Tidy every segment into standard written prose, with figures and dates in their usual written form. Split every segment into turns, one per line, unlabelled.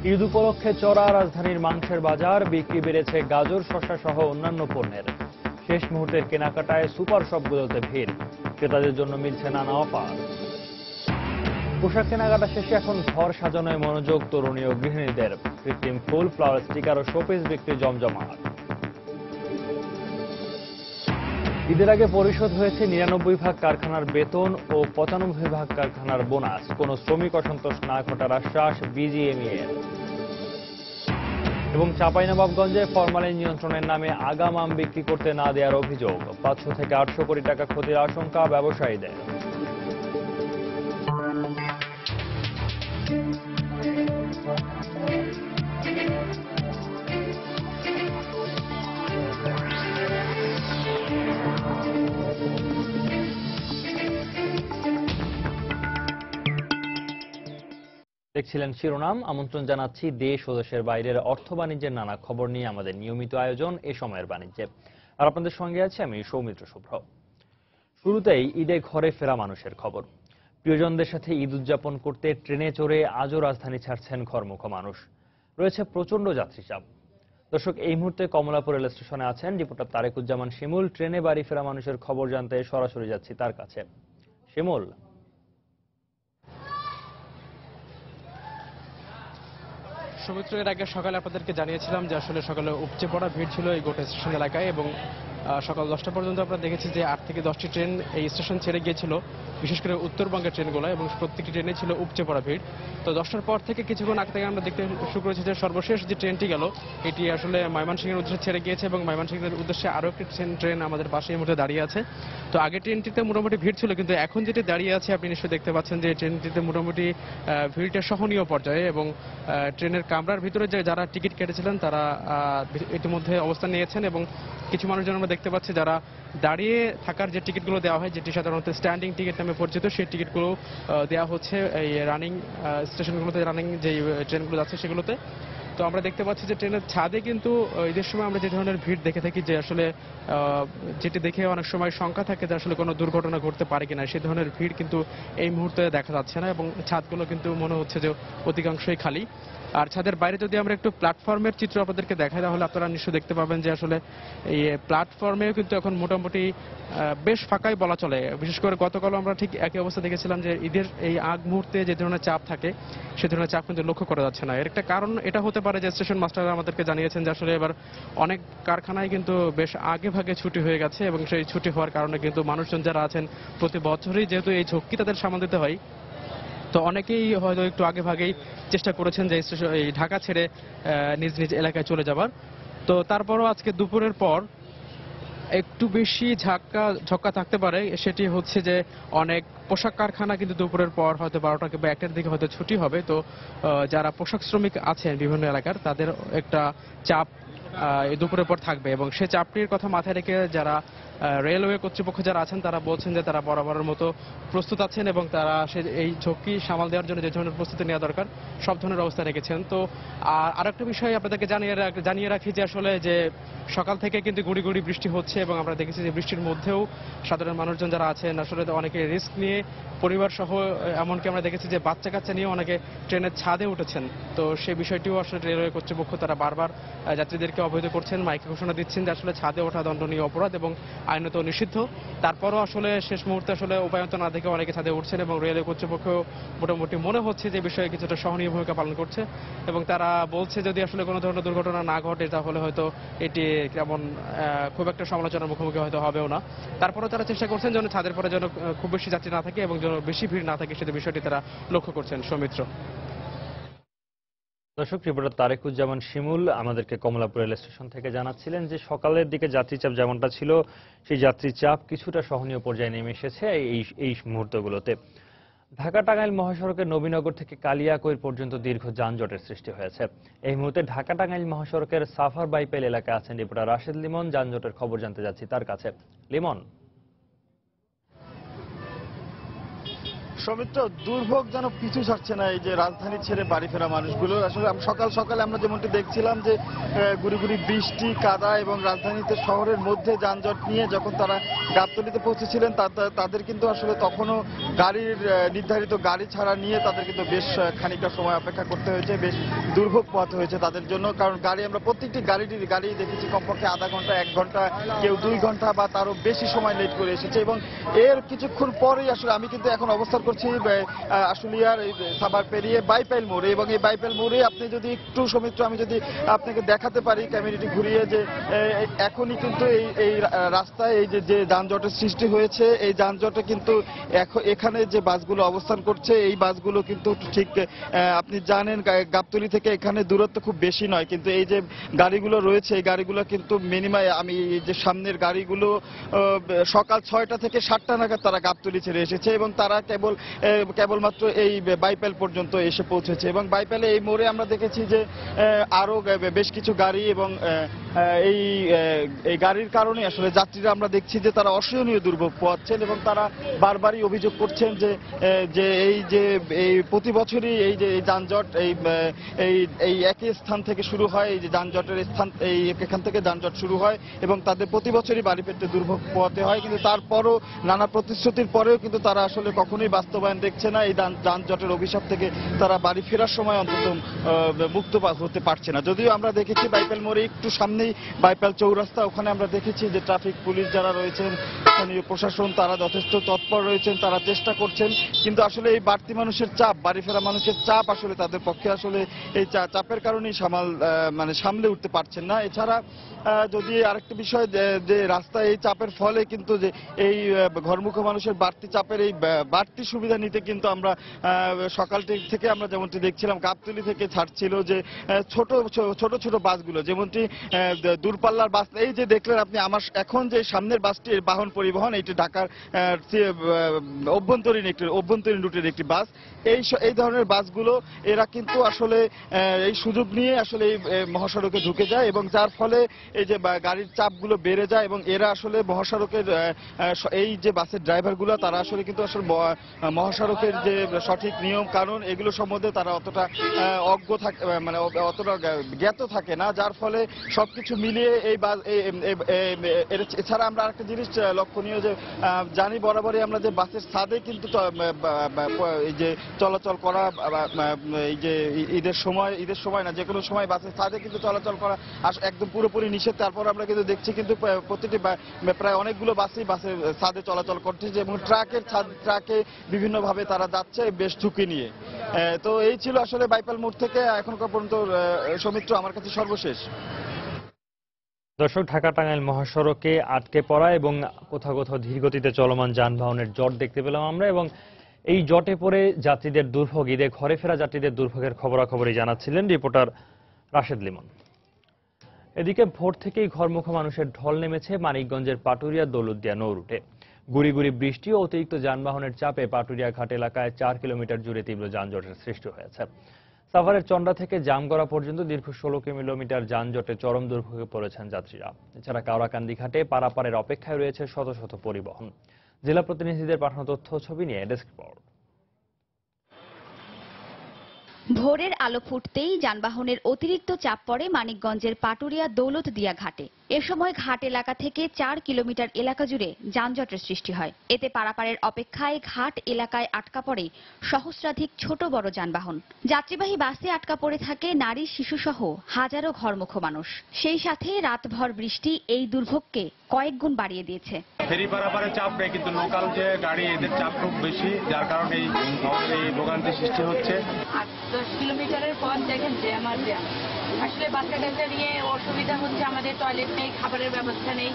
ঈদ উপলক্ষে চড়া রাজধানীর মাংসের বাজার, বিক্রি বেড়েছে গাজর, শসা সহ অন্যান্য পণ্যের। শেষ মুহূর্তের কেনাকাটায় সুপার শপগুলোতে ভিড়, ক্রেতাদের জন্য মিলছে নানা অফার। পোশাক কেনাকাটা শেষে এখন ঘর সাজানোয় মনোযোগ তরুণী ও গৃহিণীদের। কৃত্রিম ফুল, ফ্লাওয়ার, স্টিকার ও শোপিস বিক্রি জমজমাট। ঈদের আগে পরিশোধ হয়েছে ৯৯ ভাগ কারখানার বেতন ও ৯৫ ভাগ কারখানার বোনাস। কোনো শ্রমিক অসন্তোষ না ঘটার আশ্বাস বিজিএমইএর। এবং চাঁপাইনবাবগঞ্জে ফরমালিন নিয়ন্ত্রণের নামে আগাম আম বিক্রি করতে না দেওয়ার অভিযোগ। ৫০০ থেকে ৮০০ কোটি টাকা ক্ষতির আশঙ্কা ব্যবসায়ীদের। দেখছিলেন শিরোনাম। আমন্ত্রণ জানাচ্ছি দেশ ও দেশের বাইরের অর্থ বাণিজ্যের নানা খবর নিয়ে আমাদের নিয়মিত আয়োজন এ সময়ের বাণিজ্যে। আর আপনাদের সঙ্গে আছি আমি সৌমিত্র শুভ্র। শুরুতেই ঈদে ঘরে ফেরা মানুষের খবর। প্রিয়জনদের সাথে ঈদ উদযাপন করতে ট্রেনে চড়ে আজও রাজধানী ছাড়ছেন ঘরমুখো মানুষ। রয়েছে প্রচন্ড যাত্রী চাপ। দর্শক, এই মুহূর্তে কমলাপুর রেল স্টেশনে আছেন রিপোর্টার তারেকুজ্জামান শিমুল। ট্রেনে বাড়ি ফেরা মানুষের খবর জানতে সরাসরি যাচ্ছি তার কাছে। শিমুল।
সৌমিত্র, এর আগে সকালে আপনাদেরকে জানিয়েছিলাম যে আসলে সকালে উপচে পড়া ভিড় ছিল এই গোটা স্টেশন এলাকায়, এবং সকাল 10টা পর্যন্ত আমরা দেখেছি যে 8 থেকে 10টি ট্রেন এই স্টেশন ছেড়ে গিয়েছিল, বিশেষ করে উত্তরবঙ্গের ট্রেনগুলো, এবং প্রত্যেকটি ট্রেনে ছিল উপচে পড়া ভিড়। তো 10টার পর থেকে কিছুক্ষণ আগে থেকে আমরা দেখতে শুরু করেছি যে সর্বশেষ যে ট্রেনটি গেল এটি আসলে ময়মনসিংহের উদ্দেশ্যে ছেড়ে গিয়েছে, এবং ময়মনসিংহের উদ্দেশ্যে আরও একটি ট্রেন আমাদের পাশে এই মুহূর্তে দাঁড়িয়ে আছে। তো আগে ট্রেনটিতে মোটামুটি ভিড় ছিল, কিন্তু এখন যেটি দাঁড়িয়ে আছে আপনি নিশ্চয়ই দেখতে পাচ্ছেন যে ট্রেনটিতে মোটামুটি ভিড়টা সহনীয় পর্যায়ে, এবং ট্রেনের কামরার ভিতরে যারা টিকিট কেটেছিলেন তারা ইতিমধ্যে অবস্থান নিয়েছেন, এবং কিছু মানুষজন আমরা দেখতে পাচ্ছি যারা দাঁড়িয়ে থাকার যে টিকিটগুলো দেওয়া হয়, যেটি সাধারণত স্ট্যান্ডিং টিকিট নামে পরিচিত, সেই টিকিটগুলো দেওয়া হচ্ছে এই রানিং স্টেশনগুলোতে, রানিং যে ট্রেনগুলো যাচ্ছে সেগুলোতে। তো আমরা দেখতে পাচ্ছি যে ট্রেনের ছাদে কিন্তু ঈদের সময় আমরা যে ধরনের ভিড় দেখে থাকি, যে আসলে যেটি দেখে অনেক সময় শঙ্কা থাকে যে আসলে কোনো দুর্ঘটনা ঘটতে পারে কিনা, সেই ধরনের ভিড় কিন্তু এই মুহূর্তে দেখা যাচ্ছে না, এবং ছাদগুলো কিন্তু মনে হচ্ছে যে অধিকাংশই খালি। আর ছাদের বাইরে যদি আমরা একটু প্ল্যাটফর্মের চিত্র আপনাদেরকে দেখাই, তাহলে আপনারা নিশ্চয়ই দেখতে পাবেন যে আসলে এই প্ল্যাটফর্মেও কিন্তু এখন মোটামুটি বেশ ফাঁকাই বলা চলে। বিশেষ করে গতকাল আমরা ঠিক একই অবস্থা দেখেছিলাম যে ঈদের এই আগ মুহূর্তে যে ধরনের চাপ থাকে সে ধরনের চাপ কিন্তু লক্ষ্য করা যাচ্ছে না। এর একটা কারণ এটা হতে পারে যে স্টেশন মাস্টাররা আমাদেরকে জানিয়েছেন যে আসলে এবার অনেক কারখানায় কিন্তু বেশ আগে ভাগে ছুটি হয়ে গেছে, এবং সেই ছুটি হওয়ার কারণে কিন্তু মানুষজন যারা আছেন প্রতি বছরই যেহেতু এই ঝক্কি তাদের সামাল দিতে হয়, তো অনেকেই হয়তো একটু আগে ভাগেই চেষ্টা করেছেন যে এই ঢাকা ছেড়ে নিজ নিজ এলাকায় চলে যাবার। তো তারপরও আজকে দুপুরের পর একটু বেশি ঝক্কা থাকতে পারে, সেটি হচ্ছে যে অনেক পোশাক কারখানা কিন্তু দুপুরের পর হয়তো 12টা কিংবা 1টার দিকে হয়তো ছুটি হবে। তো যারা পোশাক শ্রমিক আছেন বিভিন্ন এলাকার, তাদের একটা চাপ এই দুপুরের পর থাকবে, এবং সেই চাপটির কথা মাথায় রেখে যারা রেলওয়ে কর্তৃপক্ষ যারা আছেন তারা বলছেন যে তারা বরাবরের মতো প্রস্তুত আছেন, এবং তারা এই ঝক্কি সামাল দেওয়ার জন্য যে ধরনের প্রস্তুতি নেওয়া দরকার সব ধরনের অবস্থা রেখেছেন। তো আরেকটা বিষয় আপনাদেরকে জানিয়ে রাখি যে আসলে যে সকাল থেকে কিন্তু গুড়ি গুড়ি বৃষ্টি হচ্ছে, এবং আমরা দেখেছি যে বৃষ্টির মধ্যেও সাধারণ মানুষজন যারা আছেন আসলে অনেকে রিস্ক নিয়ে পরিবার সহ, এমনকি আমরা দেখেছি যে বাচ্চা কাচ্চা নিয়ে অনেকে ট্রেনের ছাদে উঠেছেন। তো সেই বিষয়টিও আসলে রেলওয়ে কর্তৃপক্ষ তারা বারবার যাত্রীদেরকে অবহিত করছেন, মাইকে ঘোষণা দিচ্ছেন যে আসলে ছাদে ওঠা দণ্ডনীয় অপরাধ এবং আইনত নিষিদ্ধ। তারপরও আসলে শেষ মুহূর্তে আসলে উপায়ন্ত না দেখে অনেকে ছাদে উঠছেন, এবং রেলওয়ে কর্তৃপক্ষ মোটামুটি মনে হচ্ছে যে বিষয়ে কিছুটা সহনীয় ভূমিকা পালন করছে, এবং তারা বলছে যদি আসলে কোনো ধরনের দুর্ঘটনা না ঘটে তাহলে হয়তো এটি কেমন খুব একটা সমালোচনার মুখোমুখি হয়তো হবেও না। তারপরেও তারা চেষ্টা করছেন যেন ছাদের পরে যেন খুব বেশি যাত্রী না থাকে এবং যেন বেশি ভিড় না থাকে, সেটা বিষয়টি তারা লক্ষ্য করছেন। সৌমিত্র।
দর্শক, রিপোর্টার তারেকুজ্জামান শিমুল আমাদেরকে কমলাপুর রেল স্টেশন থেকে জানাচ্ছিলেন যে সকালের দিকে যাত্রী চাপ যেমনটা ছিল সেই যাত্রী চাপ কিছুটা সহনীয় পর্যায়ে নেমে এসেছে এই মুহূর্তগুলোতে। ঢাকা টাঙ্গাইল মহাসড়কের নবীনগর থেকে কালিয়াকৈর পর্যন্ত দীর্ঘ যানজটের সৃষ্টি হয়েছে। এই মুহূর্তে ঢাকা টাঙ্গাইল মহাসড়কের সাফার বাইপাইল এলাকায় আছেন রিপোর্টার রাশেদ লিমন। যানজটের খবর জানতে যাচ্ছি তার কাছে। লিমন।
সৌমিত্র, দুর্ভোগ যেন পিছু ছাড়ছে না এই যে রাজধানী ছেড়ে বাড়ি ফেরা মানুষগুলো। আসলে সকাল সকালে আমরা যেমনটি দেখছিলাম যে গুড়ি গুড়ি বৃষ্টি, কাদা এবং রাজধানীতে শহরের মধ্যে যানজট নিয়ে যখন তারা গাবতলীতে পৌঁছেছিলেন তাদের কিন্তু আসলে তখনও গাড়ির নির্ধারিত গাড়ি ছাড়া নিয়ে তাদের কিন্তু বেশ খানিকটা সময় অপেক্ষা করতে হয়েছে, বেশ দুর্ভোগ পোহাতে হয়েছে তাদের জন্য। কারণ আমরা প্রত্যেকটি গাড়ি দেখেছি কমপক্ষে আধা ঘন্টা, 1 ঘন্টা, কেউ 2 ঘন্টা বা তারও বেশি সময় লেট করে এসেছে। এবং এর কিছুক্ষণ পরেই আসলে আমি কিন্তু এখন অবস্থান করছি আশুলিয়ার সাভার পেরিয়ে বাইপাইল মোড়ে, এবং এই বাইপাইল মোড়ে আপনি যদি একটু সৌমিত্র আমি যদি আপনাকে দেখাতে পারি ক্যামেরাটি ঘুরিয়ে, যে এখনই কিন্তু এই রাস্তায় এই যে যানজটের সৃষ্টি হয়েছে, এই যানজটে কিন্তু এখানে যে বাসগুলো অবস্থান করছে এই বাসগুলো কিন্তু ঠিক আপনি জানেন গাবতলী থেকে এখানে দূরত্ব খুব বেশি নয়, কিন্তু এই যে গাড়িগুলো রয়েছে এই গাড়িগুলো কিন্তু মিনিমাম আমি এই যে সামনের গাড়িগুলো সকাল 6টা থেকে 7টা নাগাদ তারা গাবতলী ছেড়ে এসেছে এবং তারা কেবলমাত্র এই বাইপাইল পর্যন্ত এসে পৌঁছেছে। এবং বাইপাইলে এই মোড়ে আমরা দেখেছি যে আরো বেশ কিছু গাড়ি, এবং এই গাড়ির কারণে আসলে যাত্রীরা আমরা দেখছি যে তারা অসহনীয় দুর্ভোগ পোহাচ্ছেন এবং তারা বারবারই অভিযোগ করছেন যে এই প্রতি বছরই এই যে যানজট এই একই স্থান থেকে শুরু হয়, এই যে যানজটের স্থান এখান থেকে যানজট শুরু হয় এবং তাদের প্রতি বছরই বাড়ি ফিরতে দুর্ভোগ পোহাতে হয়। কিন্তু তারপরও নানা প্রতিশ্রুতির পরেও কিন্তু তারা আসলে কখনোই বাস্তবায়ন দেখছে না। এই যানজটের অভিশাপ থেকে তারা বাড়ি ফেরার সময় অন্তত মুক্ত হতে পারছে না। যদিও আমরা দেখেছি বাইপাইল মোড়ে একটু সামনেই বাইপাইল চৌরাস্তা, ওখানে আমরা দেখেছি যে ট্রাফিক পুলিশ যারা রয়েছেন, স্থানীয় প্রশাসন তারা যথেষ্ট তৎপর রয়েছেন, তারা চেষ্টা করছেন, কিন্তু আসলে এই বাড়তি মানুষের চাপ, বাড়ি ফেরা মানুষের চাপ আসলে তাদের পক্ষে আসলে এই চাপের কারণেই সামলে উঠতে পারছেন না। এছাড়া যদি আরেকটা বিষয় যে রাস্তায় এই চাপের ফলে কিন্তু যে এই ঘরমুখী মানুষের বাড়তি চাপের এই বাড়তি সুবিধা নিতে কিন্তু আমরা সকাল থেকে আমরা যেমনটি দেখছিলাম গাবতলী থেকে ছাড়ছিল যে ছোট ছোট বাসগুলো, যেমনটি দূরপাল্লার বাস, এই যে দেখলেন আপনি আমার এখন যে সামনের বাসটি বাহন পরিবহন, এটি ঢাকার অভ্যন্তরীণ রুটের একটি বাস। এই ধরনের বাসগুলো এরা কিন্তু আসলে এই সুযোগ নিয়ে আসলে এই মহাসড়কে ঢুকে যায় এবং যার ফলে এই যে গাড়ির চাপগুলো বেড়ে যায় এবং এরা আসলে মহাসড়কের এই যে বাসের ড্রাইভারগুলো তারা আসলে কিন্তু আসলে মহাসড়কের যে সঠিক নিয়ম কানুন এগুলো সম্বন্ধে তারা অতটা অজ্ঞ থাকে, অতটা জ্ঞাত থাকে না, যার ফলে সবকিছু মিলিয়ে এই এছাড়া আমরা আরেকটা জিনিস লক্ষণীয় যে জানি বরাবরই আমরা যে বাসের ছাদে কিন্তু এই যে চলাচল করা, এই যে ঈদের সময় না যে কোনো সময় বাসের ছাদে কিন্তু চলাচল করা একদম পুরোপুরি নিষেধ। তারপর আমরা কিন্তু দেখছি কিন্তু প্রতিটি প্রায় অনেকগুলো বাসের ছাদে চলাচল করছে এবং ট্রাকে বিভিন্নভাবে তারা যাচ্ছে বেশ ঝুঁকি নিয়ে। তো এই ছিল আসলে বাইপাইল মোড় থেকে এখনকার পর্যন্ত সৌমিত্র আমার কাছে সর্বশেষ।
দর্শক, ঢাকা টাঙ্গাইল মহাসড়কে আটকে পড়া এবং কোথাও কোথাও ধীরগতিতে চলমান যানবাহনের জট দেখতে পেলাম আমরা, এবং এই জটে পড়ে যাত্রীদের দুর্ভোগ, ঈদে ঘরে ফেরা যাত্রীদের দুর্ভোগের খবরাখবরই জানাচ্ছিলেন রিপোর্টার রাশেদ লিমন। এদিকে ভোর থেকেই ঘরমুখী মানুষের ঢল নেমেছে মানিকগঞ্জের পাটুরিয়া দৌলতদিয়া নৌ রুটে। গুড়ি গুড়ি বৃষ্টি ও অতিরিক্ত যানবাহনের চাপে পাটুরিয়া ঘাট এলাকায় 4 কিলোমিটার জুড়ে তীব্র যানজটের সৃষ্টি হয়েছে। সাভারের চন্ডা থেকে জামগড়া পর্যন্ত দীর্ঘ 16 কিলোমিটার যানজটে চরম দুর্ভোগে পড়েছেন যাত্রীরা। এছাড়া কাওড়াকান্দি ঘাটে পারাপারের অপেক্ষায় রয়েছে শত শত পরিবহন। জেলা প্রতিনিধিদের পাঠানো তথ্য ছবি নিয়ে ডেস্ক রিপোর্ট।
ভোরের আলো ফুটতেই যানবাহনের অতিরিক্ত চাপ পড়ে মানিকগঞ্জের পাটুরিয়া দৌলতদিয়া ঘাটে। এ সময় ঘাট এলাকা থেকে 4 কিলোমিটার এলাকা জুড়ে যানজটের সৃষ্টি হয়। এতে পারাপারের অপেক্ষায় ঘাট এলাকায় আটকা পড়ে সহস্রাধিক ছোট বড় যানবাহন। যাত্রীবাহী বাসে আটকা পড়ে থাকে নারী, শিশুসহ হাজারো ঘরমুখী মানুষ। সেই সাথে রাতভর বৃষ্টি এই দুর্ভোগকে কয়েক গুণ বাড়িয়ে দিয়েছে।
ফেরি পারাপারের চাপ নেই, কিন্তু লোকাল যে গাড়ি এদের চাপ খুব বেশি, যার কারণে এই ভোগান্তি সৃষ্টি হচ্ছে।
10 কিলোমিটারের পথ দেখেন জ্যাম আর জ্যাম। আসলে বাচ্চা কাচ্চা নিয়ে অসুবিধা হচ্ছে, আমাদের টয়লেট নেই, খাবারের ব্যবস্থা নেই,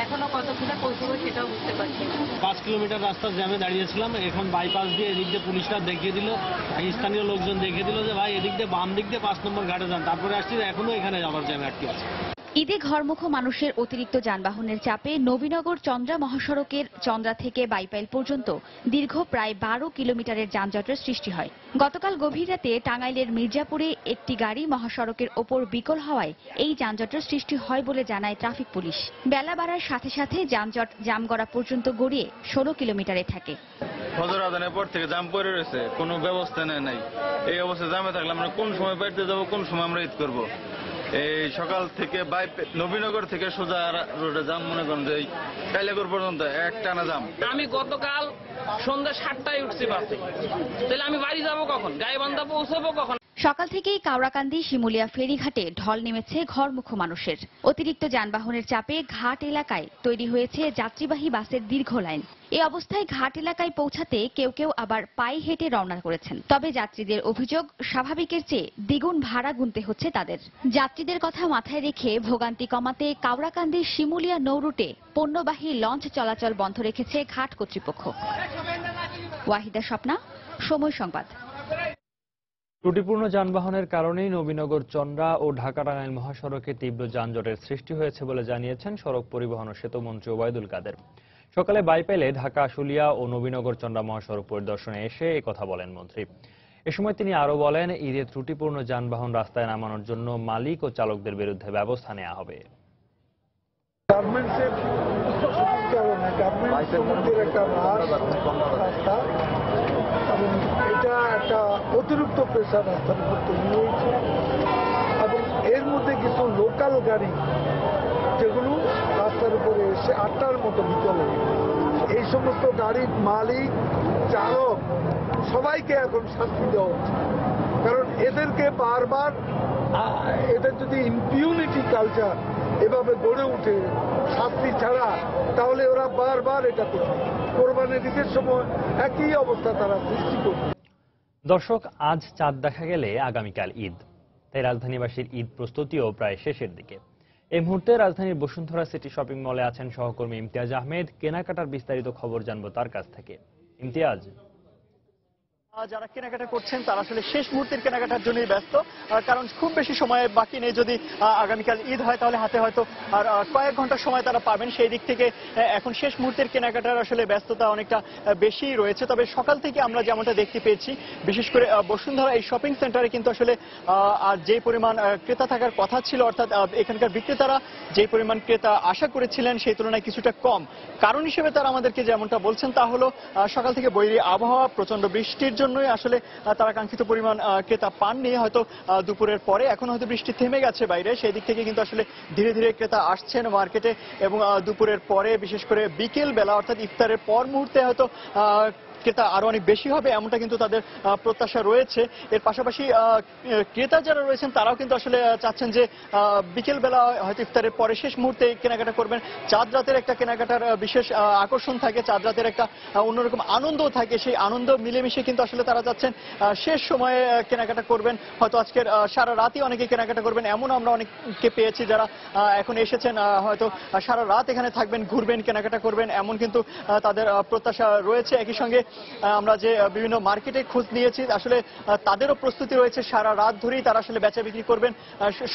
এখনো কতক্ষণে পৌঁছবো সেটাও বুঝতে পারছি না।
5 কিলোমিটার রাস্তা জ্যামে দাঁড়িয়েছিলাম, এখন বাইপাস দিয়ে এদিক দিয়ে পুলিশরা দেখিয়ে দিল, স্থানীয় লোকজন দেখিয়ে দিল যে ভাই এদিক দিয়ে বাম দিক দিয়ে 5 নম্বর ঘাটে যান, তারপরে আসছি এখনো এখানে আবার জ্যামে আটকে আছে।
ঈদে ঘরমুখ মানুষের অতিরিক্ত যানবাহনের চাপে নবীনগর চন্দ্রা মহাসড়কের চন্দ্রা থেকে বাইপাইল পর্যন্ত দীর্ঘ প্রায় 12 কিলোমিটারের যানজটের সৃষ্টি হয়। গতকাল গভীর রাতে টাঙ্গাইলের মির্জাপুরে একটি গাড়ি মহাসড়কের ওপর বিকল হওয়ায় এই যানজটের সৃষ্টি হয় বলে জানায় ট্রাফিক পুলিশ। বেলা বাড়ার সাথে সাথে যানজট জামগড়া পর্যন্ত গড়িয়ে 16 কিলোমিটারে থাকে।
ফজর আজানের পর থেকে জাম পড়ে রয়েছে, কোনো ব্যবস্থা নাই। এই অবস্থায় জামে থাকলে আমরা কোন সময় বাড়িতে যাব, কোন সময় আমরা ঈদ করব। এই সকাল থেকে নবীনগর থেকে সোজা রোডে জাম, মনে করেন যে কাইলাগড় পর্যন্ত এক টানা জাম।
আমি গতকাল সন্ধ্যা 7টায় উঠছি বাসে, তাহলে আমি বাড়ি যাব কখন? গাইবান্ধা পৌঁছাবো কখন?
সকাল থেকেই কাওড়াকান্দি শিমুলিয়া ফেরিঘাটে ঢল নেমেছে ঘরমুখ মানুষের। অতিরিক্ত যানবাহনের চাপে ঘাট এলাকায় তৈরি হয়েছে যাত্রীবাহী বাসের দীর্ঘ লাইন। এই অবস্থায় ঘাট এলাকায় পৌঁছাতে কেউ কেউ আবার পায়ে হেঁটে রওনা করেছেন। তবে যাত্রীদের অভিযোগ, স্বাভাবিকের চেয়ে দ্বিগুণ ভাড়া গুনতে হচ্ছে তাদের। যাত্রীদের কথা মাথায় রেখে ভোগান্তি কমাতে কাওড়াকান্দি শিমুলিয়া নৌরুটে পণ্যবাহী লঞ্চ চলাচল বন্ধ রেখেছে ঘাট কর্তৃপক্ষ। ওয়াহিদা স্বপ্না, সময় সংবাদ।
ত্রুটিপূর্ণ যানবাহনের কারণেই নবীনগর চন্দ্রা ও ঢাকা টাঙ্গাইল মহাসড়কে তীব্র যানজটের সৃষ্টি হয়েছে বলে জানিয়েছেন সড়ক পরিবহন ও সেতু মন্ত্রী ওবায়দুল কাদের। সকালে বাইপাইলে ঢাকা আশুলিয়া ও নবীনগর চন্দ্রা মহাসড়ক পরিদর্শনে এসে কথা বলেন মন্ত্রী। এ সময় তিনি আরো বলেন, ঈদে ত্রুটিপূর্ণ যানবাহন রাস্তায় নামানোর জন্য মালিক ও চালকদের বিরুদ্ধে ব্যবস্থা নেওয়া হবে।
এটা একটা অতিরিক্ত প্রেসার রাস্তার উপর তৈরি হয়েছে এবং এর মধ্যে কিছু লোকাল গাড়ি যেগুলো রাস্তার উপরে এসে 8টার মতো বিকলে, এই সমস্ত গাড়ির মালিক, চালক সবাইকে এখন শাস্তি দেওয়া হচ্ছে। কারণ এদেরকে বারবার, এদের যদি ইম্পিউনিটি কালচার এভাবে গড়ে উঠে শাস্তি ছাড়া, তাহলে ওরা বারবার এটা করবে। কোরবানির ঈদের সময় একই অবস্থা তারা সৃষ্টি করবে।
দর্শক, আজ চাঁদ দেখা গেলে আগামীকাল ঈদ, তাই রাজধানীবাসীর ঈদ প্রস্তুতিও প্রায় শেষের দিকে। এই মুহূর্তে রাজধানীর বসুন্ধরা সিটি শপিং মলে আছেন সহকর্মী ইমতিয়াজ আহমেদ। কেনাকাটার বিস্তারিত খবর জানবো তার কাছ থেকে। ইমতিয়াজ,
যারা কেনাকাটা করছেন তারা আসলে শেষ মুহূর্তের কেনাকাটার জন্যই ব্যস্ত, কারণ খুব বেশি সময় বাকি নেই। যদি আগামীকাল ঈদ হয় তাহলে হাতে হয়তো আর কয়েক ঘন্টার সময় তারা পাবেন। সেই দিক থেকে এখন শেষ মুহূর্তের কেনাকাটার আসলে ব্যস্ততা অনেকটা বেশি রয়েছে। তবে সকাল থেকে আমরা যেমনটা দেখতে পেয়েছি, বিশেষ করে বসুন্ধরা এই শপিং সেন্টারে কিন্তু আসলে যে পরিমাণ ক্রেতা থাকার কথা ছিল, অর্থাৎ এখানকার বিক্রেতারা যে পরিমাণ ক্রেতা আশা করেছিলেন সেই তুলনায় কিছুটা কম। কারণ হিসেবে তারা আমাদেরকে যেমনটা বলছেন তা হলো সকাল থেকে বৈরী আবহাওয়া, প্রচন্ড বৃষ্টির জন্যই আসলে তারা কাঙ্ক্ষিত পরিমাণ ক্রেতা পাননি। হয়তো দুপুরের পরে এখন হয়তো বৃষ্টি থেমে গেছে বাইরে, সেই দিক থেকে কিন্তু আসলে ধীরে ধীরে ক্রেতা আসছেন মার্কেটে। এবং দুপুরের পরে, বিশেষ করে বিকেল বেলা অর্থাৎ ইফতারের পর মুহূর্তে হয়তো ক্রেতা আরো অনেক বেশি হবে, এমনটা কিন্তু তাদের প্রত্যাশা রয়েছে। এর পাশাপাশি ক্রেতা যারা রয়েছেন তারাও কিন্তু আসলে চাচ্ছেন যে বিকেল বেলা হয়তো ইফতারের পরে শেষ মুহূর্তে কেনাকাটা করবেন। চাঁদ রাতের একটা কেনাকাটার বিশেষ আকর্ষণ থাকে, চাঁদ রাতের একটা অন্যরকম আনন্দও থাকে। সেই আনন্দ মিলেমিশে কিন্তু আসলে তারা চাচ্ছেন শেষ সময়ে কেনাকাটা করবেন। হয়তো আজকের সারা রাতই অনেকে কেনাকাটা করবেন, এমন আমরা অনেককে পেয়েছি যারা এখন এসেছেন, হয়তো সারা রাত এখানে থাকবেন, ঘুরবেন, কেনাকাটা করবেন, এমন কিন্তু তাদের প্রত্যাশা রয়েছে। একই সঙ্গে আমরা যে বিভিন্ন মার্কেটে খোঁজ নিয়েছি, আসলে তাদেরও প্রস্তুতি রয়েছে সারা রাত ধরেই তারা আসলে বেচা বিক্রি করবেন।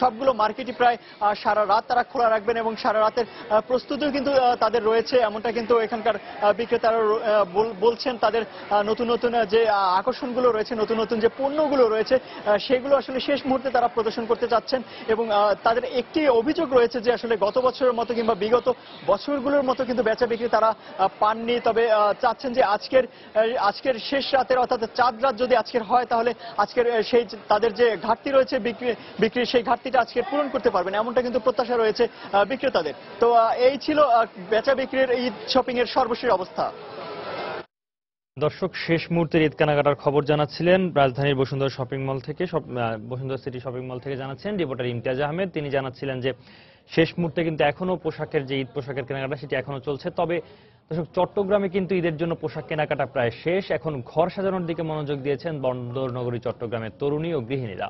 সবগুলো মার্কেটই প্রায় সারা রাত তারা খোলা রাখবেন এবং সারা রাতের প্রস্তুতিও কিন্তু তাদের রয়েছে, এমনটা কিন্তু এখানকার বিক্রেতারা বলছেন। তাদের নতুন নতুন যে আকর্ষণগুলো রয়েছে, নতুন নতুন যে পণ্যগুলো রয়েছে, সেগুলো আসলে শেষ মুহূর্তে তারা প্রদর্শন করতে চাচ্ছেন। এবং তাদের একটি অভিযোগ রয়েছে যে আসলে গত বছরের মতো কিংবা বিগত বছরগুলোর মতো কিন্তু বেচা বিক্রি তারা পাননি। তবে চাচ্ছেন যে আজকের শেষ রাতের, অর্থাৎ চাঁদ রাত যদি আজকের হয়, তাহলে আজকের সেই তাদের যে ঘাটতি রয়েছে বিক্রির, সেই ঘাটতিটা আজকে পূরণ করতে পারবেন, এমনটা কিন্তু প্রত্যাশা রয়েছে বিক্রেতাদের। তো এই ছিল বেচা বিক্রির ঈদ শপিং এর সর্বশেষ অবস্থা।
দর্শক, শেষ মুহূর্তের ঈদ কেনাকাটার খবর জানাচ্ছিলেন রাজধানীর বসুন্ধরা শপিং মল থেকে, বসুন্ধরা সিটি শপিং মল থেকে জানাচ্ছেন রিপোর্টার ইমতিয়াজ আহমেদ। তিনি জানাচ্ছিলেন যে শেষ মুহূর্তে কিন্তু এখনো পোশাকের যে ঈদ পোশাকের কেনাকাটা সেটি এখনো চলছে। তবে দর্শক, চট্টগ্রামে কিন্তু ঈদের জন্য পোশাক কেনাকাটা প্রায় শেষ। এখন ঘর সাজানোর দিকে মনোযোগ দিয়েছেন বন্দর নগরী চট্টগ্রামের তরুণী ও গৃহিণীরা।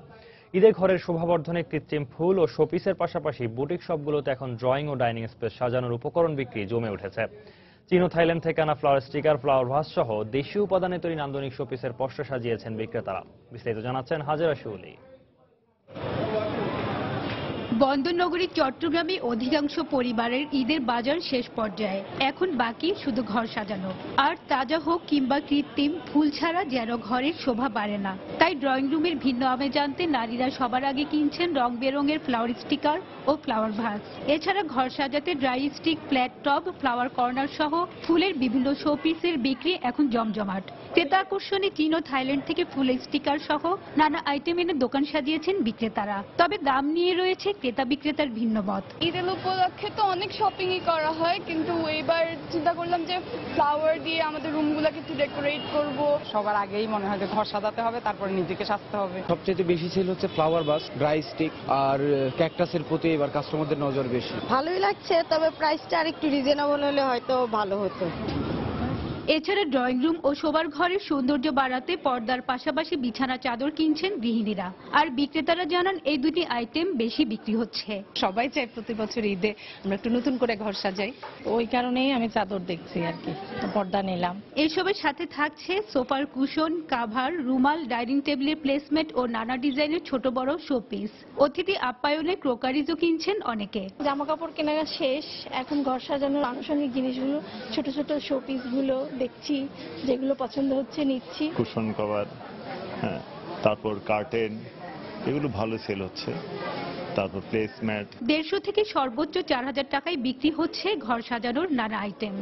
ঈদে ঘরের শোভাবর্ধনে কৃত্রিম ফুল ও শোপিসের পাশাপাশি বুটিক শপগুলোতে এখন ড্রয়িং ও ডাইনিং স্পেস সাজানোর উপকরণ বিক্রি জমে উঠেছে। চীন ও থাইল্যান্ড থেকে আনা ফ্লাওয়ার স্টিকার, ফ্লাওয়ার ভাস সহ দেশীয় উপাদানে তৈরি নান্দনিক শোপিসের পসরা সাজিয়েছেন বিক্রেতারা। বিস্তারিত জানাচ্ছেন হাজেরা শিউলি।
বন্দরনগরী চট্টগ্রামে অধিকাংশ পরিবারের ঈদের বাজার শেষ পর্যায়ে। এখন বাকি শুধু ঘর সাজানো। আর তাজা হোক কিংবা কৃত্রিম, ফুল ছাড়া যেন ঘরের শোভা বাড়ে না। তাই ড্রয়িং রুমের ভিন্ন আমেজ আনতে নারীরা সবার আগে কিনছেন রং বেরঙের ফ্লাওয়ার স্টিকার ও ফ্লাওয়ার ভাস। এছাড়া ঘর সাজাতে ড্রাই স্টিক, ফ্ল্যাট টব, ফ্লাওয়ার কর্নার সহ ফুলের বিভিন্ন শোপিসের বিক্রি এখন জমজমাট। ক্রেতা আকর্ষণে চীন ও থাইল্যান্ড থেকে ফুলের স্টিকার সহ নানা আইটেম এনে দোকান সাজিয়েছেন বিক্রেতারা। তবে দাম নিয়ে রয়েছে ক্রেতা বিক্রেতার ভিন্ন মত।
ঈদের উপলক্ষে তো অনেক শপিংই করা হয়, কিন্তু এবার চিন্তা করলাম যে ফ্লাওয়ার দিয়ে আমাদের রুমগুলোকে একটু ডেকোরেট করব।
সবার আগেই মনে হয় যে ঘর সাজাতে হবে, তারপরে নিজেকে সাজতে হবে।
সবচেয়ে বেশি সেল হচ্ছে ফ্লাওয়ার বাস, ড্রাই স্টিক আর ক্যাকটাসের প্রতি এবার কাস্টমারদের নজর বেশি।
ভালোই লাগছে, তবে প্রাইসটা আর একটু রিজনেবল হলে হয়তো ভালো হতো।
এছাড়া ড্রয়িং রুম ও শোবার ঘরের সৌন্দর্য বাড়াতে পর্দার পাশাপাশি বিছানা চাদর কিনছেন গৃহিণীরা। আর বিক্রেতারা জানান এই দুটি আইটেম বেশি বিক্রি হচ্ছে।
সবাই চায় প্রতি বছর ঈদে আমরা একটু নতুন করে ঘর সাজাই, ওই কারণেই আমি চাদর দেখছি আর কি, পর্দা নিলাম।
এসবের সাথে থাকছে সোফার কুশন, কাভার, রুমাল, ডাইনিং টেবিলের প্লেসমেন্ট ও নানা ডিজাইনের ছোট বড় শোপিস। অতিথি আপ্যায়নে ক্রোকারিজও কিনছেন অনেকে।
জামা কাপড় কেনা শেষ, এখন ঘর সাজানোর আনুষঙ্গিক জিনিসগুলো, ছোট ছোট শোপিস গুলো দেখছি, যেগুলো পছন্দ হচ্ছে নিচ্ছি।
কুশন কভার, হ্যাঁ, তারপর কার্টেন, এগুলো ভালো সেল হচ্ছে। তারপর প্লেসম্যাট।
150 থেকে সর্বোচ্চ 4000 টাকায় বিক্রি হচ্ছে ঘর সাজানোর নানা আইটেম।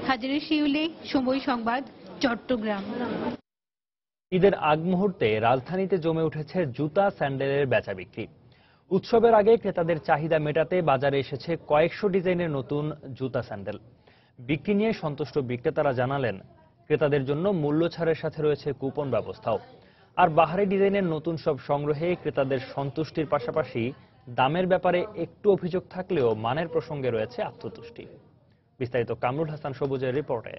হাজারে শিউলি, সময় সংবাদ, চট্টগ্রাম।
ঈদের আগ মুহূর্তে রাজধানীতে জমে উঠেছে জুতা স্যান্ডেলের বেচা বিক্রি। উৎসবের আগে ক্রেতাদের চাহিদা মেটাতে বাজারে এসেছে কয়েকশো ডিজাইনের নতুন জুতা স্যান্ডেল। বিক্রি নিয়ে সন্তুষ্ট বিক্রেতারা জানালেন, ক্রেতাদের জন্য মূল্য ছাড়ের সাথে রয়েছে কুপন ব্যবস্থাও। আর বাহারি ডিজাইনের নতুন সব সংগ্রহে ক্রেতাদের সন্তুষ্টির পাশাপাশি দামের ব্যাপারে একটু অভিযোগ থাকলেও মানের প্রসঙ্গে রয়েছে আত্মতুষ্টি। বিস্তারিত কামরুল হাসান সবুজের রিপোর্টে।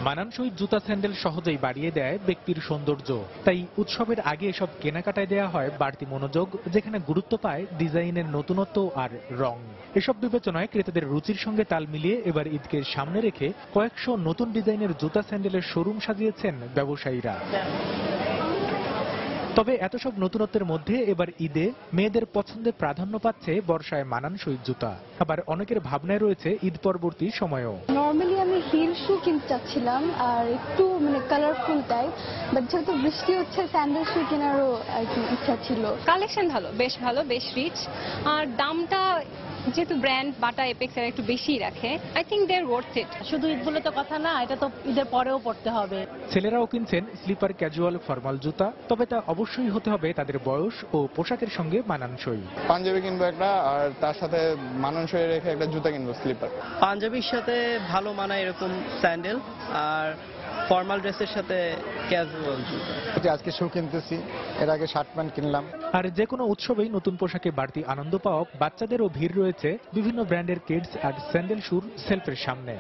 মানানসই জুতা স্যান্ডেল সহজেই বাড়িয়ে দেয় ব্যক্তির সৌন্দর্য। তাই উৎসবের আগে এসব কেনাকাটায় দেয়া হয় বাড়তি মনোযোগ, যেখানে গুরুত্ব পায় ডিজাইনের নতুনত্ব আর রং। এসব বিবেচনায় ক্রেতাদের রুচির সঙ্গে তাল মিলিয়ে এবার ঈদকে সামনে রেখে কয়েকশো নতুন ডিজাইনের জুতা স্যান্ডেলের শোরুম সাজিয়েছেন ব্যবসায়ীরা। তবে এত সব নতুনত্বের মধ্যে এবার ঈদে মেয়েদের পছন্দে প্রাধান্য পাচ্ছে বর্ষায় মানানসই জুতা। আবার অনেকের ভাবনায় রয়েছে ঈদ পরবর্তী সময়ও।
নর্মালি আমি হিল শু কিনতে চাচ্ছিলাম, আর একটু কালারফুল টাইপ, বাট যেহেতু বৃষ্টি হচ্ছে স্যান্ডেল শু কেনারও আর কি ইচ্ছা ছিল।
কালেকশন ভালো, বেশ রিচ, আর দামটা যেহেতু ব্র্যান্ড বাটা এপেক্স এর একটু বেশি রাখে, I think they are worth it.
শুধু ঈদ বলে তো কথা না, এটা তো ঈদের পরেও পড়তে হবে।
ছেলেরাও কিনছেন স্লিপার, ক্যাজুয়াল, ফর্মাল জুতা, তবে তা অবশ্যই হতে হবে তাদের বয়স ও পোশাকের সঙ্গে মানানসই।
পাঞ্জাবি কিনবো একটা, আর তার সাথে মানানসই রেখে একটা জুতা কিনবো স্লিপার।
পাঞ্জাবির সাথে ভালো মানায় এরকম স্যান্ডেল, আর ফর্মাল ড্রেসের সাথে ক্যাজুয়াল জুতা।
আজকে শু কিনতেছি, এর আগে শার্ট প্যান্ট কিনলাম।
আর যে কোনো উৎসবেই নতুন পোশাকে বাড়তি আনন্দ পাওয়া বাচ্চাদেরও ভিড় রয়েছে বিভিন্ন ব্র্যান্ডের কিডস আর স্যান্ডেল শুর সেলফের সামনে।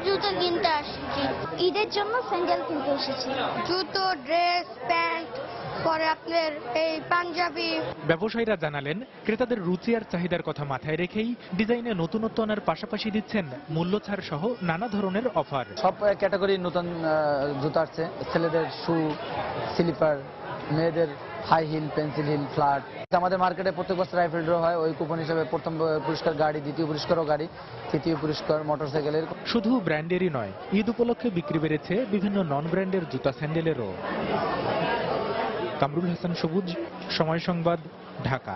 জুতো কিনতে আসছি, ঈদের জন্য স্যান্ডেল কিনতে এসেছি। জুতো, ড্রেস, প্যান্ট, পরে আপনার এই পাঞ্জাবি।
ব্যবসায়ীরা জানালেন, ক্রেতাদের রুচি আর চাহিদার কথা মাথায় রেখেই ডিজাইনে নতুনত্ব আনার পাশাপাশি দিচ্ছেন মূল্য ছাড় সহ নানা ধরনের অফার।
সব ক্যাটাগরির নতুন জুতা আসছে, ছেলেদের শু, স্লিপার, মেয়েদের high heel, pencil heel, flat. আমাদের মার্কেটে প্রত্যেক বছর রাইফেল ড্র হয়, ওই কুপন হিসেবে প্রথম পুরস্কার গাড়ি, দ্বিতীয় পুরস্কারও গাড়ি, তৃতীয় পুরস্কার মোটরসাইকেলের।
শুধু ব্র্যান্ডেরই নয়, ঈদ উপলক্ষে বিক্রি বেড়েছে বিভিন্ন নন ব্র্যান্ডের জুতা স্যান্ডেলেরও। কামরুল হাসান সবুজ, সময় সংবাদ, ঢাকা।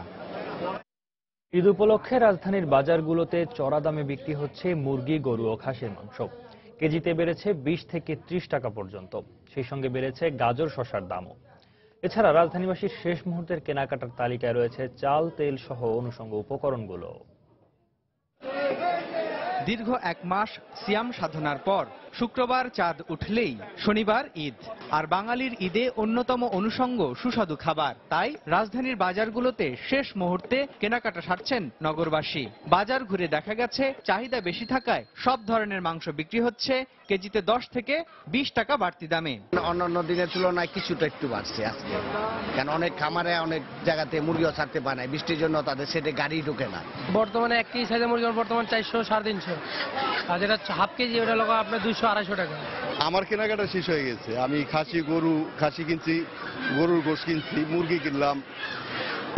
ঈদ উপলক্ষে রাজধানীর বাজারগুলোতে চড়া দামে বিক্রি হচ্ছে মুরগি, গরু ও খাসির মাংস। কেজিতে বেড়েছে 20 থেকে 30 টাকা পর্যন্ত। সেই সঙ্গে বেড়েছে গাজর, শসার দামও। এছাড়া রাজধানীবাসীর শেষ মুহূর্তের কেনাকাটার তালিকায় রয়েছে চাল, তেল সহ অনুষঙ্গ উপকরণগুলো।
দীর্ঘ 1 মাস সিয়াম সাধনার পর শুক্রবার চাঁদ উঠলেই শনিবার ঈদ, আর বাঙালির ঈদে অন্যতম অনুষঙ্গ সুস্বাদু খাবার। তাই রাজধানীর বাজারগুলোতে শেষ মুহূর্তে কেনাকাটা সারছেন নগরবাসী। বাজার ঘুরে দেখা গেছে চাহিদা বেশি থাকায় সব ধরনের মাংস বিক্রি হচ্ছে কেজিতে 10 থেকে 20 টাকা বাড়তি দামে।
অন্যান্য দিনের তুলনায় কিছুটা একটু বাড়ছে আজকে, কারণ অনেক খামারে অনেক জায়গাতে মুরগিও ছাড়তে পারে না, বৃষ্টির জন্য তাদের সেটে গাড়ি ঢুকে না।
বর্তমানে 1 কেজি সাইজের মুরগি বর্তমান 400 সাড়ে 300, আর যেটা হাফ কেজি ওটা লোক আপনার 200-250 টাকা।
আমার কেনাকাটা শেষ হয়ে গেছে। আমি খাসি কিনছি, গরুর গোশ কিনছি, মুরগি কিনলাম।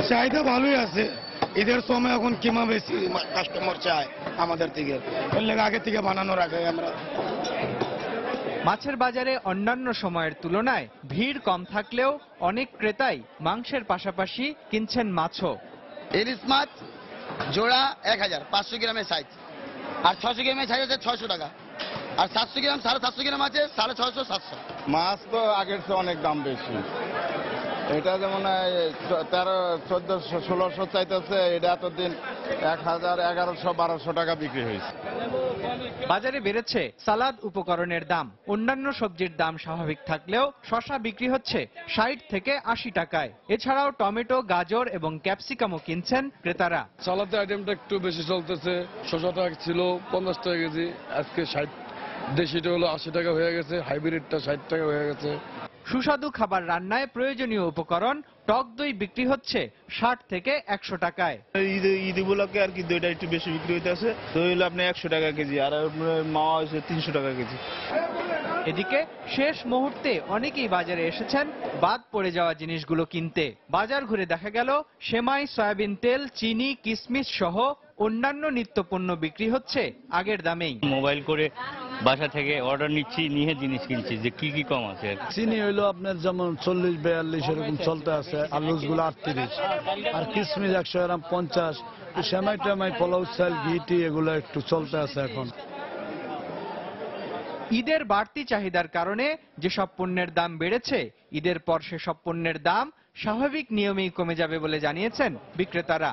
চাহিদা ভালোই আছে। ঈদের সময় এখন কিমা বেশি কাস্টমার চায় আমাদের থেকে, এর লেগে আগে থেকে বানানো রাখে আমরা।
মাছের বাজারে অন্যান্য সময়ের তুলনায় ভিড় কম থাকলেও অনেক ক্রেতাই মাংসের পাশাপাশি কিনছেন মাছও।
ইলিশ মাছ জোড়া 1000, 500 গ্রামের সাইজ, আর 600 গ্রামের সাইজ আছে 600 টাকা, আর 700 গ্রাম 750 গ্রাম আছে 650 700।
মাছ তো আগের চেয়ে অনেক দাম বেশি। এটা যেমন 1300 1400 1600 চাইতেছে, এটা এতদিন 1000 1100 1200 টাকা বিক্রি হয়েছে।
বাজারে বেড়েছে সালাদ উপকরণের দাম। অন্যান্য সবজির দাম স্বাভাবিক থাকলেও শসা বিক্রি হচ্ছে 60 থেকে 80 টাকায়। এছাড়াও টমেটো, গাজর এবং ক্যাপসিকামও কিনছেন ক্রেতারা।
সালাদের আইটেমটা একটু বেশি চলতেছে। শসাটা ছিল 50 টাকা কেজি, আজকে 60। দেশিটা হলো 80 টাকা হয়ে গেছে, হাইব্রিডটা 60 টাকা হয়ে গেছে।
সুস্বাদু খাবার রান্নায় প্রয়োজনীয় উপকরণ টক দই বিক্রি হচ্ছে 60 থেকে 100 টাকায়।
ঈদ উপলক্ষে আর কি দইটা একটু বেশি বিক্রি হইতেছে। দই হলো আপনার 100 টাকা কেজি, আর মাওয়া হচ্ছে 300 টাকা কেজি।
এদিকে শেষ মুহূর্তে অনেকেই বাজারে এসেছেন বাদ পড়ে যাওয়া জিনিসগুলো কিনতে। বাজার ঘুরে দেখা গেল সেমাই, সয়াবিন তেল, চিনি, কিশমিশ সহ অন্যান্য নিত্যপণ্য বিক্রি হচ্ছে আগের দামেই।
মোবাইল করে বাসা থেকে অর্ডার নিচ্ছি, নিয়ে জিনিস কিনছি যে কি কি কম আছে।
চিনি হইলো আপনার যেমন 40-42 এরকম চলতে আছে, আর লুজগুলো 38, আর কিশমিশ 100 গ্রাম 50, সেমাই টেমাই, পোলাও চাল, ঘি এগুলো একটু চলতে আছে এখন।
ঈদের বাড়তি চাহিদার কারণে যেসব পণ্যের দাম বেড়েছে, ঈদের পর সেসব পণ্যের দাম স্বাভাবিক নিয়মেই কমে যাবে বলে জানিয়েছেন বিক্রেতারা।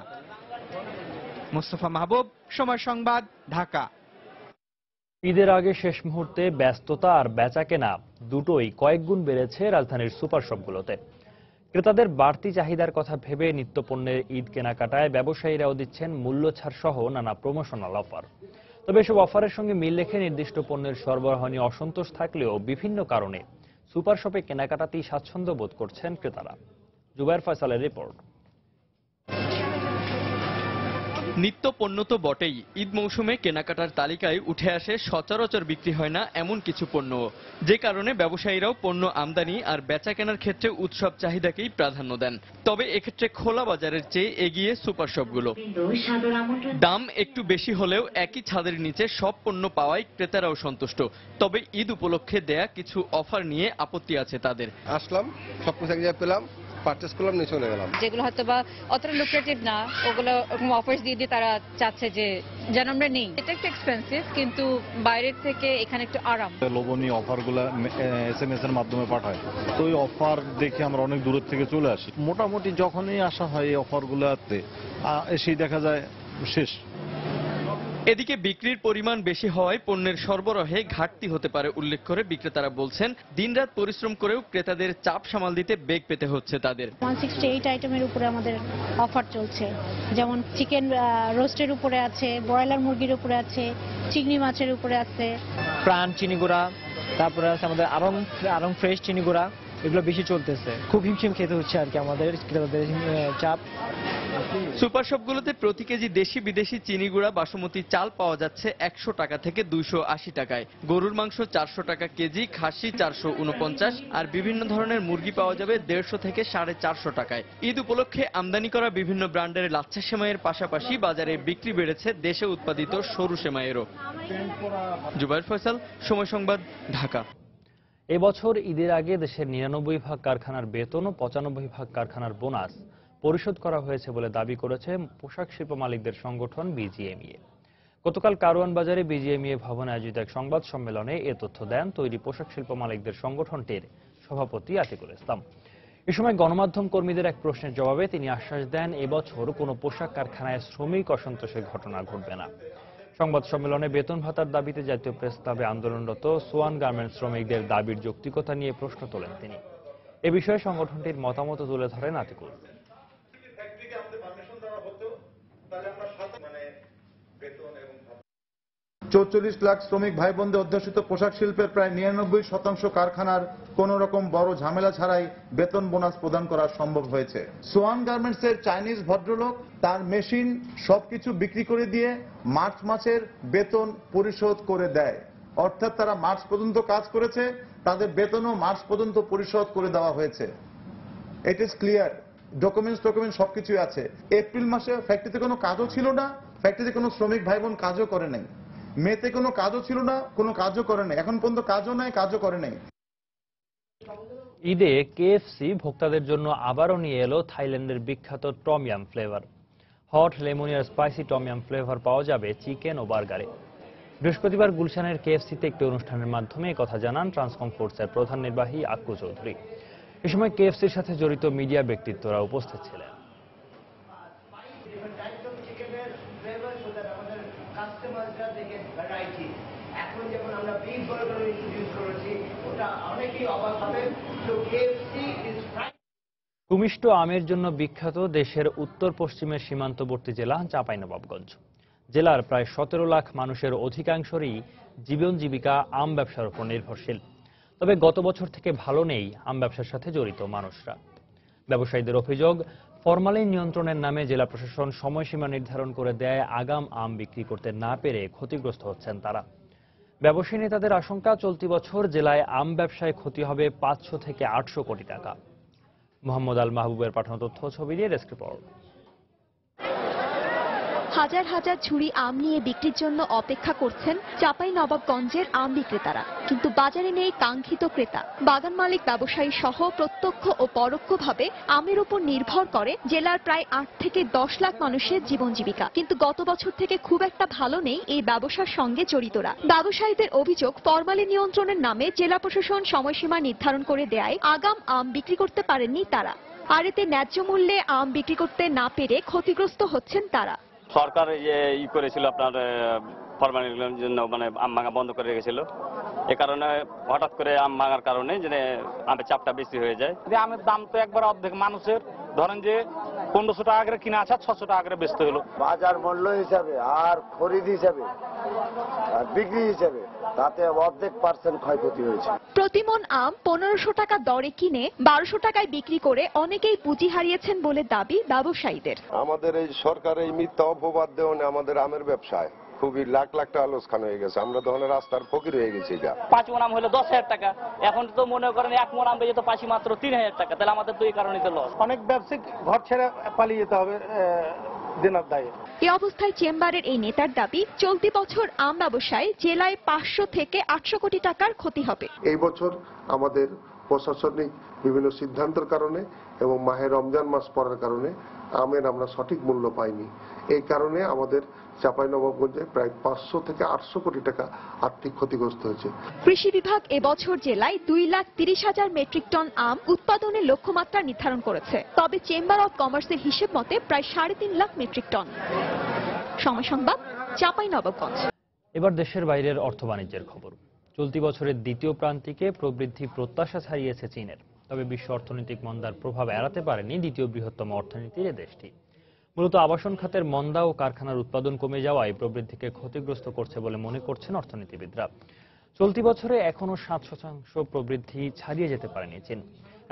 মুস্তফা মাহবুব, সময় সংবাদ, ঢাকা।
ঈদের আগে শেষ মুহূর্তে ব্যস্ততা আর বেচাকেনা দুটোই কয়েকগুণ বেড়েছে রাজধানীর সুপার শপগুলোতে। ক্রেতাদের বাড়তি চাহিদার কথা ভেবে নিত্যপণ্যের ঈদ কেনাকাটায় ব্যবসায়ীরাও দিচ্ছেন মূল্যছাড় সহ নানা প্রমোশনাল অফার। তবে এসব অফারের সঙ্গে মিল রেখে নির্দিষ্ট পণ্যের সরবরাহ নিয়ে অসন্তোষ থাকলেও বিভিন্ন কারণে সুপার শপে কেনাকাটাতেই স্বাচ্ছন্দ্য বোধ করছেন ক্রেতারা। জুবায়ের ফয়সালের রিপোর্ট।
নিত্য পণ্য তো বটেই, ঈদ মৌসুমে কেনাকাটার তালিকায় উঠে আসে সচরাচর বিক্রি হয় না এমন কিছু পণ্য, যে কারণে ব্যবসায়ীরাও পণ্য আমদানি আর বেচা কেনার ক্ষেত্রে উৎসব চাহিদাকেই প্রাধান্য দেন। তবে এক্ষেত্রে খোলা বাজারের চেয়ে এগিয়ে সুপার শপগুলো। দাম একটু বেশি হলেও একই ছাদের নিচে সব পণ্য পাওয়ায় ক্রেতারাও সন্তুষ্ট। তবে ঈদ উপলক্ষে দেয়া কিছু অফার নিয়ে আপত্তি আছে তাদের।
আসলাম, সবকিছু এক জায়গায় পেলাম, পারচেজ করলাম, নিয়ে চলে গেলাম।
যেগুলো হয়তো বা অতটা লুক্রেটিভ না, ওগুলো অফার্স দিয়ে তারা চাচ্ছে যে যেন আমরা নেই। এটা একটু এক্সপেন্সিভ, কিন্তু বাইরের থেকে এখানে একটু আরাম।
লোভনীয় অফারগুলো SMS এর মাধ্যমে পাঠায়, তো ওই অফার দেখে আমরা অনেক দূরের থেকে চলে আসি। মোটামুটি যখনই আসা হয় এই অফারগুলোতে এসেই দেখা যায় শেষ।
এদিকে বিক্রির পরিমাণ বেশি হওয়ায় পণ্যের সরবরাহে ঘাটতি হতে পারে উল্লেখ করে বিক্রেতারা বলছেন, দিনরাত পরিশ্রম করেও ক্রেতাদের চাপ সামাল দিতে বেগ পেতে হচ্ছে তাদের।
168 আইটেমের উপরে আমাদের অফার চলছে, যেমন চিকেন রোস্টের উপরে আছে, ব্রয়লার মুরগির উপরে আছে, চিংড়ি মাছের উপরে আছে,
প্রাণ চিনি গুঁড়া, তারপরে আছে আমাদের আরং ফ্রেশ চিনি গুঁড়া, এগুলো বেশি চলতেছে। খুব হিমশিম খেতে হচ্ছে আর কি আমাদের ক্রেতাদের চাপ।
সুপার শপগুলোতে প্রতি কেজি দেশি বিদেশি চিনি গুঁড়া, বাসমতি চাল পাওয়া যাচ্ছে 100 টাকা থেকে 280 টাকায়। গরুর মাংস 400 টাকা কেজি, খাসি 449, আর বিভিন্ন ধরনের মুরগি পাওয়া যাবে 150 থেকে 450 টাকায়। ঈদ উপলক্ষে আমদানি করা বিভিন্ন ব্র্যান্ডের লাচ্ছা সেমাইয়ের পাশাপাশি বাজারে বিক্রি বেড়েছে দেশে উৎপাদিত সরু সেমাইয়েরও। জুবায়ের ফয়সাল, সময় সংবাদ, ঢাকা।
এবছর ঈদের আগে দেশের 99 ভাগ কারখানার বেতন ও 95 ভাগ কারখানার বোনাস পরিশোধ করা হয়েছে বলে দাবি করেছে পোশাক শিল্প মালিকদের সংগঠন বিজিএমইএ। গতকাল কারওয়ান বাজারে বিজিএমইএ ভবনে আয়োজিত এক সংবাদ সম্মেলনে এ তথ্য দেন তৈরি পোশাক শিল্প মালিকদের সংগঠনটির সভাপতি আতিকুল ইসলাম। এ সময় গণমাধ্যম কর্মীদের এক প্রশ্নের জবাবে তিনি আশ্বাস দেন, এবছর কোনো পোশাক কারখানায় শ্রমিক অসন্তোষের ঘটনা ঘটবে না। সংবাদ সম্মেলনে বেতন ভাতার দাবিতে জাতীয় প্রেস ক্লাবে আন্দোলনরত সোয়ান গার্মেন্টস শ্রমিকদের দাবির যৌক্তিকতা নিয়ে প্রশ্ন তোলেন তিনি। এ বিষয়ে সংগঠনটির মতামত তুলে ধরেন আতিকুল।
44 লাখ শ্রমিক ভাই বোনদের অধ্যুষিত পোশাক শিল্পের প্রায় 99% কারখানার কোন রকম বড় ঝামেলা ছাড়াই বেতন বোনাস প্রদান করা সম্ভব হয়েছে। সোয়ান গার্মেন্টসের চাইনিজ ভদ্রলোক তার মেশিন সবকিছু বিক্রি করে দিয়ে মার্চ মাসের বেতন পরিশোধ করে দেয়। অর্থাৎ তারা মার্চ পর্যন্ত কাজ করেছে, তাদের বেতনও মার্চ পর্যন্ত পরিশোধ করে দেওয়া হয়েছে। ইট ইজ ক্লিয়ার, ডকুমেন্টস সবকিছুই আছে। এপ্রিল মাসে ফ্যাক্টরিতে কোনো কাজও ছিল না, ফ্যাক্টরিতে কোনো শ্রমিক ভাই বোন কাজও করে নাই। মেতে কোনো কাজও ছিল না, কোনো কাজও করে নাই, এখন পর্যন্ত কাজও নাই, কাজও করে নাই।
ঈদে কেএফসি ভোক্তাদের জন্য আবারও নিয়ে এলো থাইল্যান্ডের বিখ্যাত tom yum flavour. Hot lemon আর স্পাইসি টম ইয়াম ফ্লেভার পাওয়া যাবে চিকেন ও বার্গারে। বৃহস্পতিবার গুলশানের কেএফসিতে একটি অনুষ্ঠানের মাধ্যমে কথা জানান ট্রান্সকম ফোর্সের প্রধান নির্বাহী আক্কু চৌধুরী। এ সময় কেএফসির সাথে জড়িত মিডিয়া ব্যক্তিত্বরা উপস্থিত ছিলেন। কুমিষ্ট আমের জন্য বিখ্যাত দেশের উত্তর পশ্চিমের সীমান্তবর্তী জেলা চাঁপাইনবাবগঞ্জ। জেলার প্রায় 17 লাখ মানুষের অধিকাংশরই জীবন জীবিকা আম ব্যবসার উপর নির্ভরশীল। তবে গত বছর থেকে ভালো নেই আম ব্যবসার সাথে জড়িত মানুষরা। ব্যবসায়ীদের অভিযোগ, ফরমালিন নিয়ন্ত্রণের নামে জেলা প্রশাসন সময়সীমা নির্ধারণ করে দেয়, আগাম আম বিক্রি করতে না পেরে ক্ষতিগ্রস্ত হচ্ছেন তারা। ব্যবসায়ী নেতাদের আশঙ্কা, চলতি বছর জেলায় আম ব্যবসায় ক্ষতি হবে 500 থেকে 800 কোটি টাকা। মোহাম্মদ আল মাহবুবের পাঠানো তথ্য ছবি দিয়ে ডেস্ক রিপোর্ট।
হাজার হাজার ঝুড়ি আম নিয়ে বিক্রির জন্য অপেক্ষা করছেন চাঁপাইনবাবগঞ্জের আম বিক্রেতারা, কিন্তু বাজারে নেই কাঙ্ক্ষিত ক্রেতা। বাগান মালিক, ব্যবসায়ী সহ প্রত্যক্ষ ও পরোক্ষভাবে আমের উপর নির্ভর করে জেলার প্রায় 8 থেকে 10 লাখ মানুষের জীবন জীবিকা। কিন্তু গত বছর থেকে খুব একটা ভালো নেই এই ব্যবসার সঙ্গে জড়িতরা। ব্যবসায়ীদের অভিযোগ, ফরমালিন নিয়ন্ত্রণের নামে জেলা প্রশাসন সময়সীমা নির্ধারণ করে দেয়, আগাম আম বিক্রি করতে পারেননি তারা। আর এতে ন্যায্য মূল্যে আম বিক্রি করতে না পেরে ক্ষতিগ্রস্ত হচ্ছেন তারা।
সরকার করেছিল আপনার ফরমালিনের জন্য আম ভাঙা বন্ধ করে রেখেছিল। এ কারণে হঠাৎ করে আম ভাঙার কারণে যে আমের চাপটা বেশি হয়ে যায়।
আমের দাম তো একবার অর্ধেক, মানুষের ধরেন যে 1500 টাকা করে কিনা আছে, 600 টাকা করে বেচতে হলো।
বাজার মূল্য হিসাবে আর খরিদ হিসাবে আর বিক্রি হিসাবে তাতে অর্ধেক % ক্ষয়ক্ষতি হয়েছে।
প্রতিমন আম 1500 টাকা দরে কিনে 1200 টাকায় বিক্রি করে অনেকেই পুঁজি হারিয়েছেন বলে দাবি ব্যবসায়ীদের।
আমাদের এই সরকার এই মিথ্যা অপবাদ দেওয়া আমাদের আমের ব্যবসায় খুবই লাখ লাখ টাকা লোকসান হয়ে গেছে। আমরা তখন রাস্তার ফকির হয়ে গেছি।
5 মণ আম হলো 10,000 টাকা, এখন তো মনে করেন 1 মণ আম বেচে তো পাচ্ছি মাত্র 3,000 টাকা। তাহলে আমাদের তো এই কারণে তো লস। অনেক ব্যবসায়িক ঘর ছেড়ে পালিয়ে যেতে হবে দিনার দায়ে।
এই অবস্থায় চেম্বারের এই নেতার দাবি, চলতি বছর আম ব্যবসায় জেলায় 500 থেকে 800 কোটি টাকার ক্ষতি হবে।
এই বছর আমাদের প্রশাসনিক বিভিন্ন সিদ্ধান্তের কারণে এবং মাহে রমজান মাস পড়ার কারণে আমের আমরা সঠিক মূল্য পাইনি। এই কারণে আমাদের চাঁপাইনবাবগঞ্জে প্রায় 500 থেকে 800 কোটি টাকা আর্থিক ক্ষতিগ্রস্ত হয়েছে।
কৃষি বিভাগ এবছর জেলায় 2,30,000 মেট্রিক টন আম উৎপাদনের লক্ষ্যমাত্রা নির্ধারণ করেছে। তবে চেম্বার অব কমার্সের হিসেব মতে প্রায় 3.5 লাখ মেট্রিক টন। সময় সংবাদ, চাঁপাইনবাবগঞ্জ।
এবার দেশের বাইরের অর্থ বাণিজ্যের খবর। চলতি বছরের দ্বিতীয় প্রান্তিকে প্রবৃদ্ধি প্রত্যাশা ছাড়িয়েছে চীনের। তবে বিশ্ব অর্থনৈতিক মন্দার প্রভাব এড়াতে পারেনি দ্বিতীয় বৃহত্তম অর্থনীতির এ দেশটি। মূলত আবাসন খাতের মন্দা ও কারখানার উৎপাদন কমে যাওয়ায় প্রবৃদ্ধিকে ক্ষতিগ্রস্ত করছে বলে মনে করছেন অর্থনীতিবিদরা। চলতি বছরে এখনো 7% প্রবৃদ্ধি ছাড়িয়ে যেতে পারেনি চীন।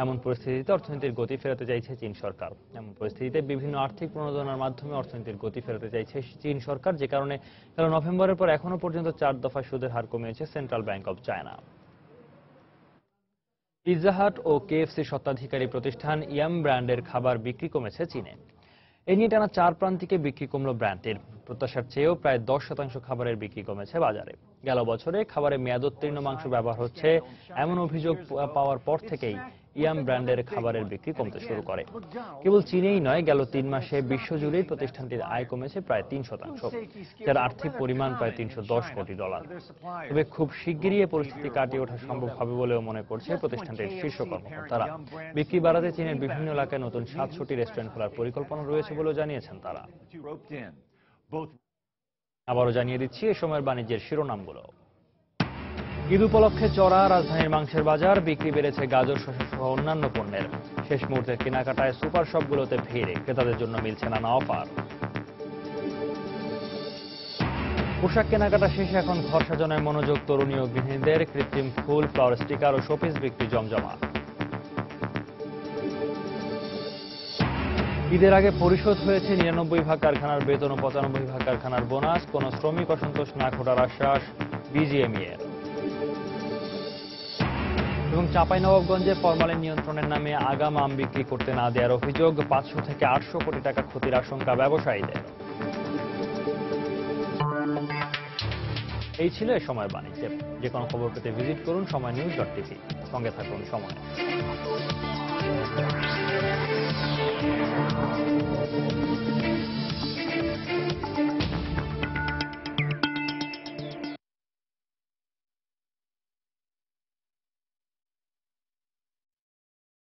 এমন পরিস্থিতিতে অর্থনীতির গতি ফেরাতে চাইছে চীন সরকার। এমন পরিস্থিতিতে বিভিন্ন আর্থিক প্রণোদনার মাধ্যমে অর্থনীতির গতি ফেরাতে চাইছে চীন সরকার, যে কারণে গেল নভেম্বরের পর এখনো পর্যন্ত 4 দফা সুদের হার কমিয়েছে central bank of China. Pizza Hut O KFC স্বত্বাধিকারী প্রতিষ্ঠান ইয়াম ব্র্যান্ডের খাবার বিক্রি কমেছে চীনে। এ নিয়ে টানা 4 প্রান্তিকে বিক্রি কমল ব্র্যান্ডটির। প্রত্যাশার চেয়েও প্রায় 10% খাবারের বিক্রি কমেছে বাজারে। গেল বছরে খাবারে মেয়াদোত্তীর্ণ মাংস ব্যবহার হচ্ছে এমন অভিযোগ পাওয়ার পর থেকেই ইয়াম ব্র্যান্ডের খাবারের বিক্রি কমতে শুরু করে। কেবল চীনেই নয়, গেল 3 মাসে বিশ্বজুড়েই প্রতিষ্ঠানটির আয় কমেছে প্রায় 3%, যার আর্থিক পরিমাণ প্রায় $310 কোটি। তবে খুব শিগগিরই এ পরিস্থিতি কাটিয়ে ওঠা সম্ভব হবে বলেও মনে করছে প্রতিষ্ঠানটির শীর্ষ কর্মকর্তারা। বিক্রি বাড়াতে চীনের বিভিন্ন এলাকায় নতুন 700টি রেস্টুরেন্ট খোলার পরিকল্পনা রয়েছে বলেও জানিয়েছেন তারা। আবারও জানিয়ে দিচ্ছি এ সময়ের বাণিজ্যের শিরোনামগুলো। ঈদ উপলক্ষে চড়া রাজধানীর মাংসের বাজার, বিক্রি বেড়েছে গাজর, শসা সহ অন্যান্য পণ্যের। শেষ মুহূর্তের কেনাকাটায় সুপার শপগুলোতে ভিড়, ক্রেতাদের জন্য মিলছে নানা অফার। পোশাক কেনাকাটা শেষে এখন ঘর সাজানোয় মনোযোগ তরুণী ও গৃহিণীদের। কৃত্রিম ফুল, ফ্লাওয়ার স্টিকার ও শোপিস বিক্রি জমজমাট। ঈদের আগে পরিশোধ হয়েছে 99 কারখানার বেতন ও 95 কারখানার বোনাস। কোন শ্রমিক অসন্তোষ না ঘটার আশ্বাস বিজিএমইএর। এবং চাঁপাইনবাবগঞ্জে ফরমালিন নিয়ন্ত্রণের নামে আগাম আম বিক্রি করতে না দেওয়ার অভিযোগ, 500 থেকে 800 কোটি টাকা ক্ষতির আশঙ্কা ব্যবসায়ীদের। এই ছিল এ সময়ের বাণিজ্যে। যে কোনো খবর পেতে ভিজিট করুন সময়নিউজ.tv। সঙ্গে থাকুন সময়।